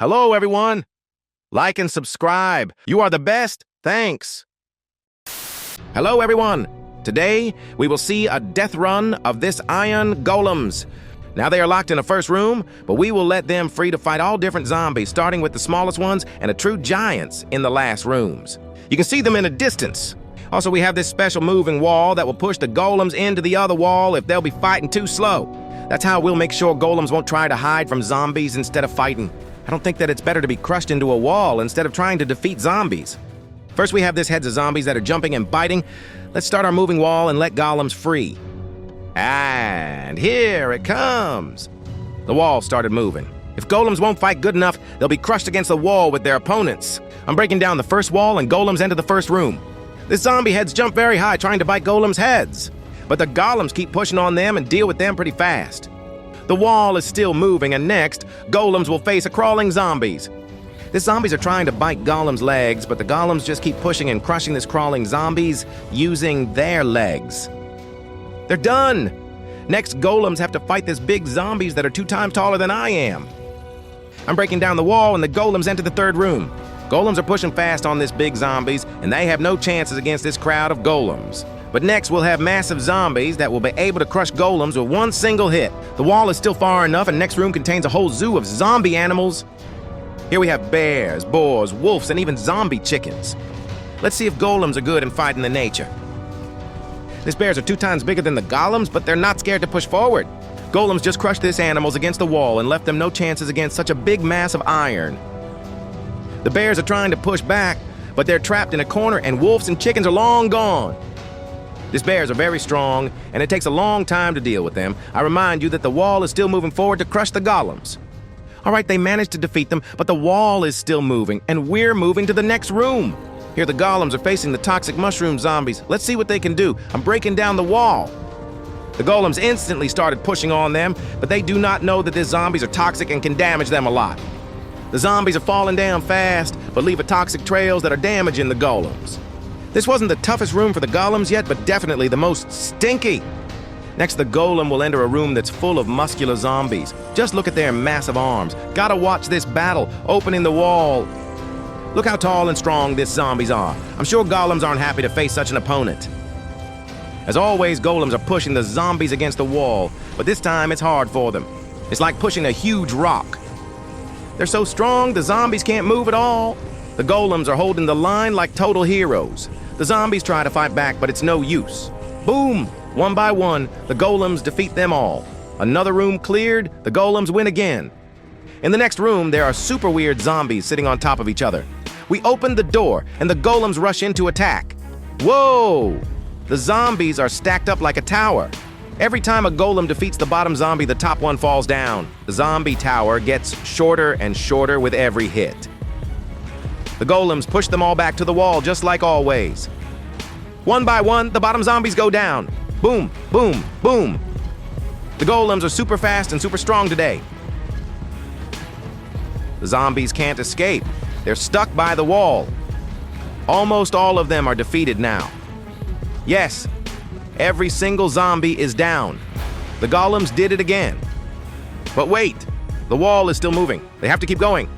Hello, everyone. Like and subscribe. You are the best. Thanks. Hello, everyone. Today, we will see a death run of this iron golems. Now they are locked in a first room, but we will let them free to fight all different zombies, starting with the smallest ones and the true giants in the last rooms. You can see them in a distance. Also, we have this special moving wall that will push the golems into the other wall if they'll be fighting too slow. That's how we'll make sure golems won't try to hide from zombies instead of fighting. I don't think that it's better to be crushed into a wall instead of trying to defeat zombies. First, we have this heads of zombies that are jumping and biting. Let's start our moving wall and let golems free. And here it comes. The wall started moving. If golems won't fight good enough, they'll be crushed against the wall with their opponents. I'm breaking down the first wall and golems enter the first room. The zombie heads jump very high trying to bite golems' heads, but the golems keep pushing on them and deal with them pretty fast. The wall is still moving, and next, golems will face a crawling zombies. The zombies are trying to bite golems' legs, but the golems just keep pushing and crushing this crawling zombies using their legs. They're done! Next, golems have to fight this big zombies that are 2 times taller than I am. I'm breaking down the wall, and the golems enter the third room. Golems are pushing fast on this big zombies, and they have no chances against this crowd of golems. But next, we'll have massive zombies that will be able to crush golems with one single hit. The wall is still far enough, and next room contains a whole zoo of zombie animals. Here we have bears, boars, wolves, and even zombie chickens. Let's see if golems are good in fighting the nature. These bears are 2 times bigger than the golems, but they're not scared to push forward. Golems just crushed these animals against the wall and left them no chances against such a big mass of iron. The bears are trying to push back, but they're trapped in a corner, and wolves and chickens are long gone. These bears are very strong, and it takes a long time to deal with them. I remind you that the wall is still moving forward to crush the golems. All right, they managed to defeat them, but the wall is still moving, and we're moving to the next room. Here the golems are facing the toxic mushroom zombies. Let's see what they can do. I'm breaking down the wall. The golems instantly started pushing on them, but they do not know that these zombies are toxic and can damage them a lot. The zombies are falling down fast, but leave toxic trails that are damaging the golems. This wasn't the toughest room for the golems yet, but definitely the most stinky. Next, the golem will enter a room that's full of muscular zombies. Just look at their massive arms. Gotta watch this battle, opening the wall. Look how tall and strong these zombies are. I'm sure golems aren't happy to face such an opponent. As always, golems are pushing the zombies against the wall, but this time it's hard for them. It's like pushing a huge rock. They're so strong, the zombies can't move at all. The golems are holding the line like total heroes. The zombies try to fight back, but it's no use. Boom! One by one, the golems defeat them all. Another room cleared, the golems win again. In the next room, there are super weird zombies sitting on top of each other. We open the door, and the golems rush in to attack. Whoa! The zombies are stacked up like a tower. Every time a golem defeats the bottom zombie, the top one falls down. The zombie tower gets shorter and shorter with every hit. The golems push them all back to the wall, just like always. One by one, the bottom zombies go down. Boom, boom, boom. The golems are super fast and super strong today. The zombies can't escape. They're stuck by the wall. Almost all of them are defeated now. Yes, every single zombie is down. The golems did it again. But wait, the wall is still moving. They have to keep going.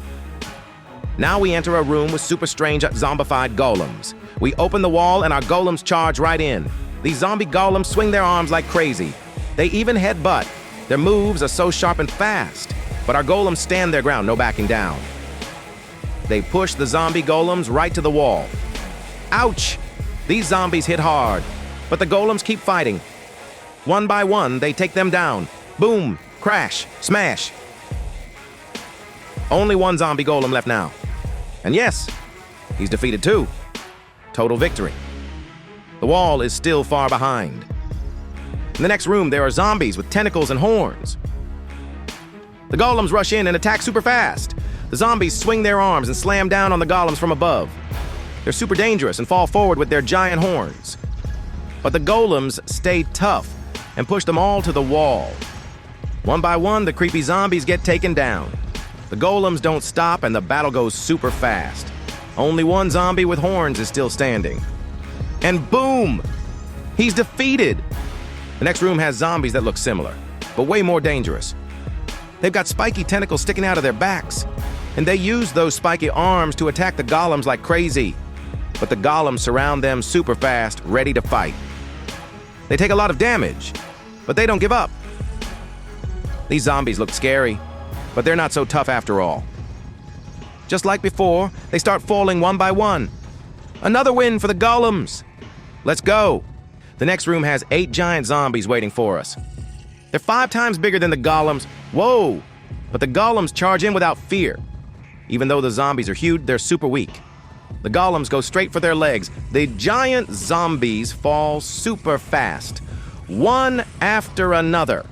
Now we enter a room with super strange zombified golems. We open the wall and our golems charge right in. These zombie golems swing their arms like crazy. They even headbutt. Their moves are so sharp and fast. But our golems stand their ground, no backing down. They push the zombie golems right to the wall. Ouch! These zombies hit hard, but the golems keep fighting. One by one, they take them down. Boom! Crash! Smash! Only one zombie golem left now. And yes, he's defeated too. Total victory. The wall is still far behind. In the next room, there are zombies with tentacles and horns. The golems rush in and attack super fast. The zombies swing their arms and slam down on the golems from above. They're super dangerous and fall forward with their giant horns. But the golems stay tough and push them all to the wall. One by one, the creepy zombies get taken down. The golems don't stop and the battle goes super fast. Only one zombie with horns is still standing. And boom! He's defeated! The next room has zombies that look similar, but way more dangerous. They've got spiky tentacles sticking out of their backs. and they use those spiky arms to attack the golems like crazy. But the golems surround them super fast, ready to fight. They take a lot of damage, but they don't give up. These zombies look scary, but they're not so tough after all. Just like before, they start falling one by one. Another win for the golems. Let's go. The next room has 8 giant zombies waiting for us. They're 5 times bigger than the golems. Whoa! But the golems charge in without fear. Even though the zombies are huge, they're super weak. The golems go straight for their legs. The giant zombies fall super fast, one after another.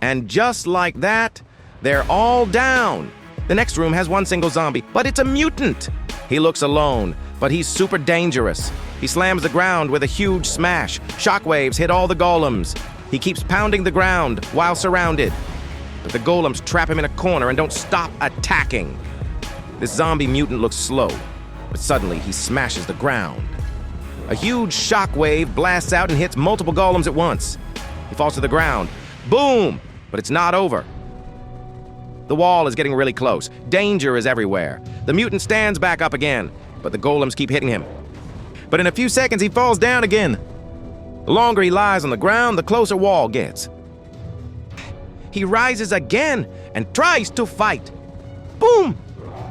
And just like that, they're all down. The next room has 1 single zombie, but it's a mutant. He looks alone, but he's super dangerous. He slams the ground with a huge smash. Shockwaves hit all the golems. He keeps pounding the ground while surrounded. But the golems trap him in a corner and don't stop attacking. This zombie mutant looks slow, but suddenly he smashes the ground. A huge shockwave blasts out and hits multiple golems at once. He falls to the ground. Boom! But it's not over. The wall is getting really close. Danger is everywhere. The mutant stands back up again, but the golems keep hitting him. But in a few seconds, he falls down again. The longer he lies on the ground, the closer wall gets. He rises again and tries to fight. Boom!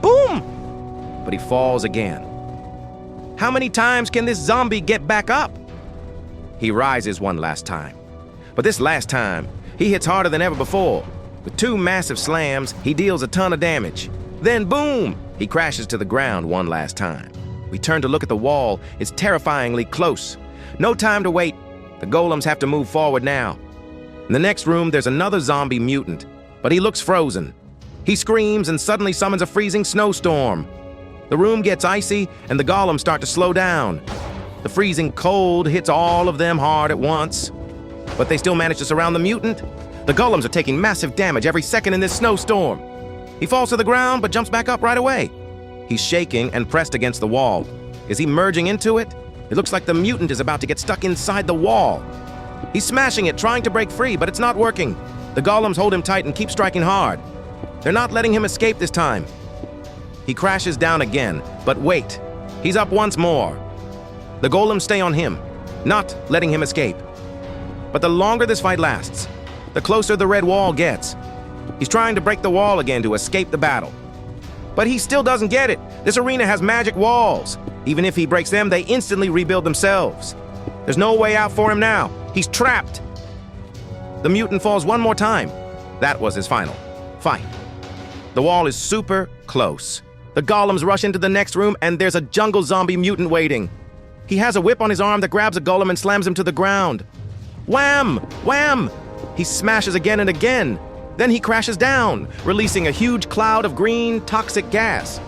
Boom! But he falls again. How many times can this zombie get back up? He rises one last time. But this last time, he hits harder than ever before. With 2 massive slams, he deals a ton of damage. Then boom! He crashes to the ground one last time. We turn to look at the wall. It's terrifyingly close. No time to wait. The golems have to move forward now. In the next room, there's another zombie mutant, but he looks frozen. He screams and suddenly summons a freezing snowstorm. The room gets icy, and the golems start to slow down. The freezing cold hits all of them hard at once, but they still manage to surround the mutant. The golems are taking massive damage every second in this snowstorm. He falls to the ground, but jumps back up right away. He's shaking and pressed against the wall. Is he merging into it? It looks like the mutant is about to get stuck inside the wall. He's smashing it, trying to break free, but it's not working. The golems hold him tight and keep striking hard. They're not letting him escape this time. He crashes down again, but wait. He's up once more. The golems stay on him, not letting him escape. But the longer this fight lasts, the closer the red wall gets. He's trying to break the wall again to escape the battle. But he still doesn't get it. This arena has magic walls. Even if he breaks them, they instantly rebuild themselves. There's no way out for him now. He's trapped. The mutant falls one more time. That was his final fight. The wall is super close. The golems rush into the next room, and there's a jungle zombie mutant waiting. He has a whip on his arm that grabs a golem and slams him to the ground. Wham! Wham! He smashes again and again. Then he crashes down, releasing a huge cloud of green, toxic gas.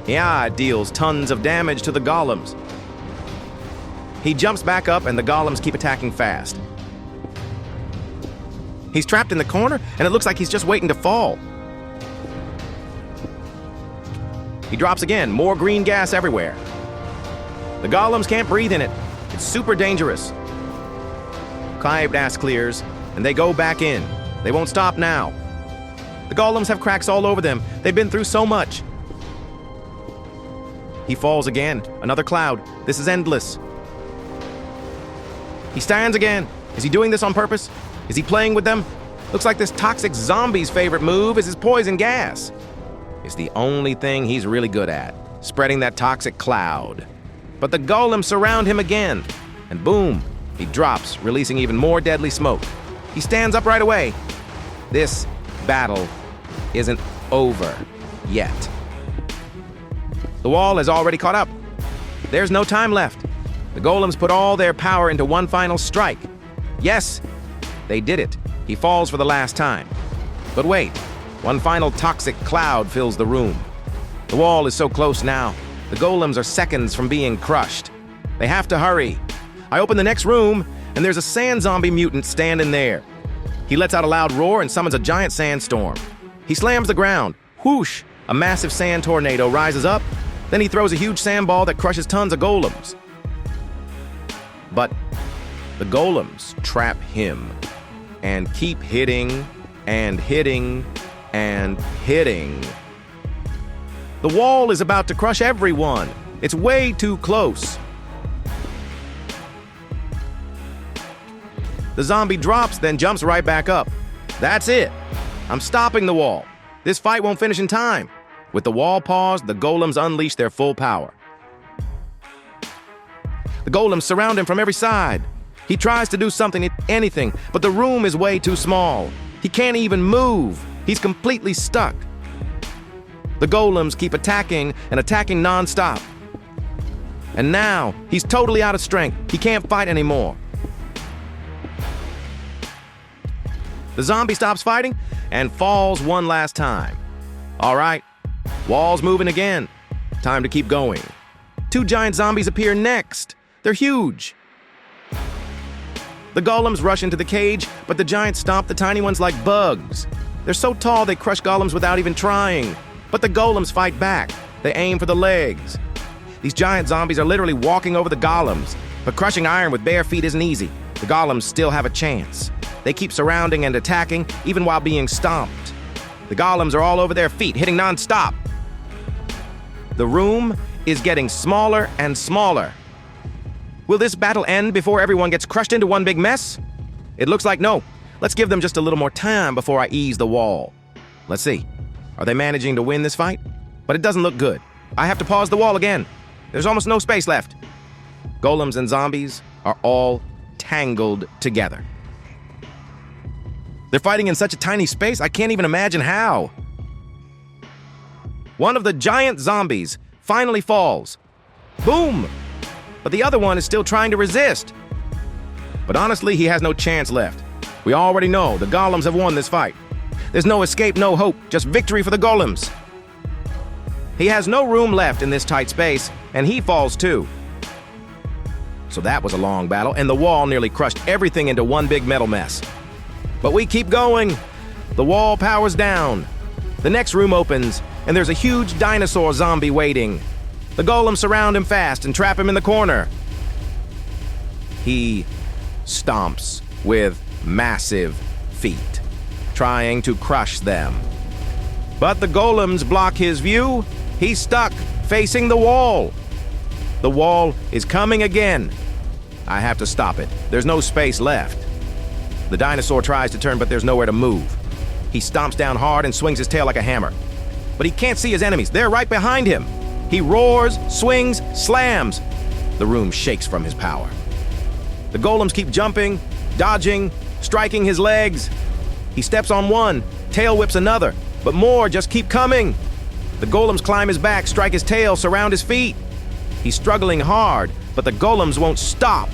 Yeah, it deals tons of damage to the golems. He jumps back up, and the golems keep attacking fast. He's trapped in the corner, and it looks like he's just waiting to fall. He drops again, more green gas everywhere. The golems can't breathe in it. It's super dangerous. Gas clears, and they go back in. They won't stop now. The golems have cracks all over them. They've been through so much. He falls again. Another cloud. This is endless. He stands again. Is he doing this on purpose? Is he playing with them? Looks like this toxic zombie's favorite move is his poison gas. It's the only thing he's really good at, spreading that toxic cloud. But the golems surround him again, and boom, he drops, releasing even more deadly smoke. He stands up right away. This battle isn't over yet. The wall has already caught up. There's no time left. The golems put all their power into one final strike. Yes, they did it. He falls for the last time. But wait, one final toxic cloud fills the room. The wall is so close now. The golems are seconds from being crushed. They have to hurry. I open the next room, and there's a sand zombie mutant standing there. He lets out a loud roar and summons a giant sandstorm. He slams the ground. Whoosh! A massive sand tornado rises up. Then he throws a huge sandball that crushes tons of golems. But the golems trap him and keep hitting and hitting and hitting The wall is about to crush everyone. It's way too close. The zombie drops, then jumps right back up. That's it. I'm stopping the wall. This fight won't finish in time. With the wall paused, the golems unleash their full power. The golems surround him from every side. He tries to do something, anything, but the room is way too small. He can't even move. He's completely stuck. The golems keep attacking and attacking non-stop. And now, he's totally out of strength. He can't fight anymore. The zombie stops fighting and falls one last time. All right, wall's moving again. Time to keep going. 2 giant zombies appear next. They're huge. The golems rush into the cage, but the giants stomp the tiny ones like bugs. They're so tall they crush golems without even trying. But the golems fight back. They aim for the legs. These giant zombies are literally walking over the golems. But crushing iron with bare feet isn't easy. The golems still have a chance. They keep surrounding and attacking, even while being stomped. The golems are all over their feet, hitting non-stop. The room is getting smaller and smaller. Will this battle end before everyone gets crushed into one big mess? It looks like no. Let's give them just a little more time before I ease the wall. Let's see. Are they managing to win this fight? But it doesn't look good. I have to pause the wall again. There's almost no space left. Golems and zombies are all tangled together. They're fighting in such a tiny space, I can't even imagine how. One of the giant zombies finally falls. Boom! But the other one is still trying to resist. But honestly, he has no chance left. We already know the golems have won this fight. There's no escape, no hope, just victory for the golems. He has no room left in this tight space, and he falls too. So that was a long battle, and the wall nearly crushed everything into one big metal mess. But we keep going. The wall powers down. The next room opens, and there's a huge dinosaur zombie waiting. The golems surround him fast and trap him in the corner. He stomps with massive feet, trying to crush them. But the golems block his view. He's stuck, facing the wall. The wall is coming again. I have to stop it. There's no space left. The dinosaur tries to turn, but there's nowhere to move. He stomps down hard and swings his tail like a hammer. But he can't see his enemies. They're right behind him. He roars, swings, slams. The room shakes from his power. The golems keep jumping, dodging, striking his legs. He steps on one, tail whips another, but more just keep coming. The golems climb his back, strike his tail, surround his feet. He's struggling hard, but the golems won't stop.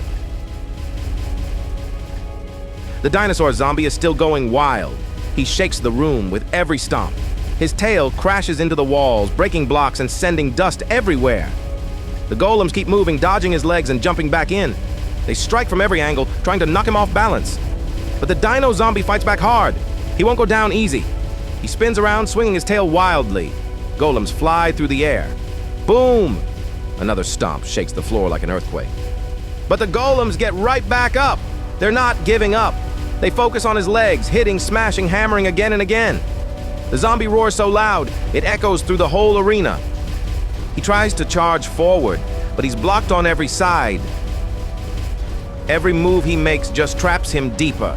The dinosaur zombie is still going wild. He shakes the room with every stomp. His tail crashes into the walls, breaking blocks and sending dust everywhere. The golems keep moving, dodging his legs and jumping back in. They strike from every angle, trying to knock him off balance. But the dino zombie fights back hard. He won't go down easy. He spins around, swinging his tail wildly. Golems fly through the air. Boom! Another stomp shakes the floor like an earthquake. But the golems get right back up. They're not giving up. They focus on his legs, hitting, smashing, hammering again and again. The zombie roars so loud, it echoes through the whole arena. He tries to charge forward, but he's blocked on every side. Every move he makes just traps him deeper.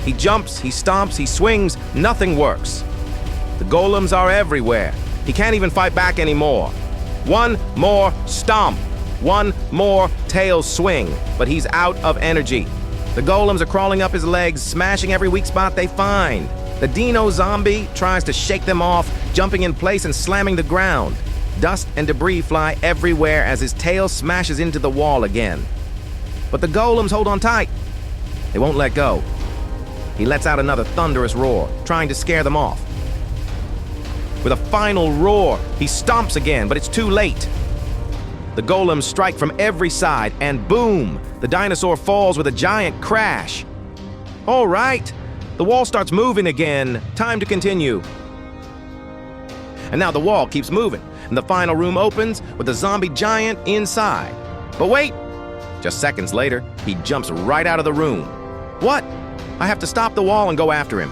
He jumps, he stomps, he swings, nothing works. The golems are everywhere. He can't even fight back anymore. One more stomp, one more tail swing, but he's out of energy. The golems are crawling up his legs, smashing every weak spot they find. The dino zombie tries to shake them off, jumping in place and slamming the ground. Dust and debris fly everywhere as his tail smashes into the wall again. But the golems hold on tight. They won't let go. He lets out another thunderous roar, trying to scare them off. With a final roar, he stomps again, but it's too late. The golems strike from every side, and boom! The dinosaur falls with a giant crash. All right, the wall starts moving again. Time to continue. And now the wall keeps moving, and the final room opens with the zombie giant inside. But wait! Just seconds later, he jumps right out of the room. What? I have to stop the wall and go after him.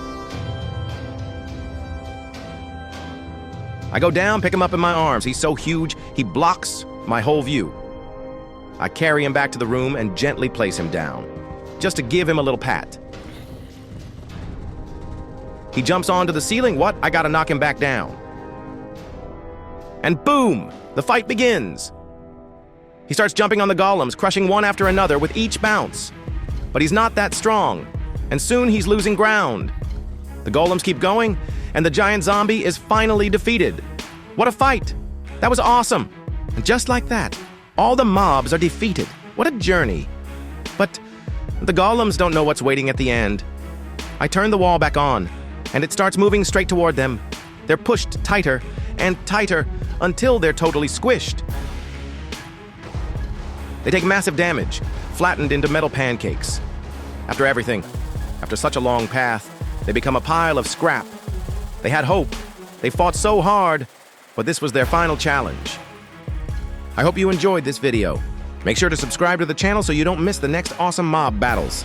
I go down, pick him up in my arms. He's so huge, he blocks my whole view. I carry him back to the room and gently place him down, just to give him a little pat. He jumps onto the ceiling. What? I gotta knock him back down. And boom! The fight begins. He starts jumping on the golems, crushing one after another with each bounce. But he's not that strong, and soon he's losing ground. The golems keep going, and the giant zombie is finally defeated. What a fight! That was awesome! And just like that, all the mobs are defeated. What a journey. But the golems don't know what's waiting at the end. I turn the wall back on, and it starts moving straight toward them. They're pushed tighter and tighter until they're totally squished. They take massive damage, flattened into metal pancakes. After everything, after such a long path, they become a pile of scrap. They had hope. They fought so hard, but this was their final challenge. I hope you enjoyed this video. Make sure to subscribe to the channel so you don't miss the next awesome mob battles.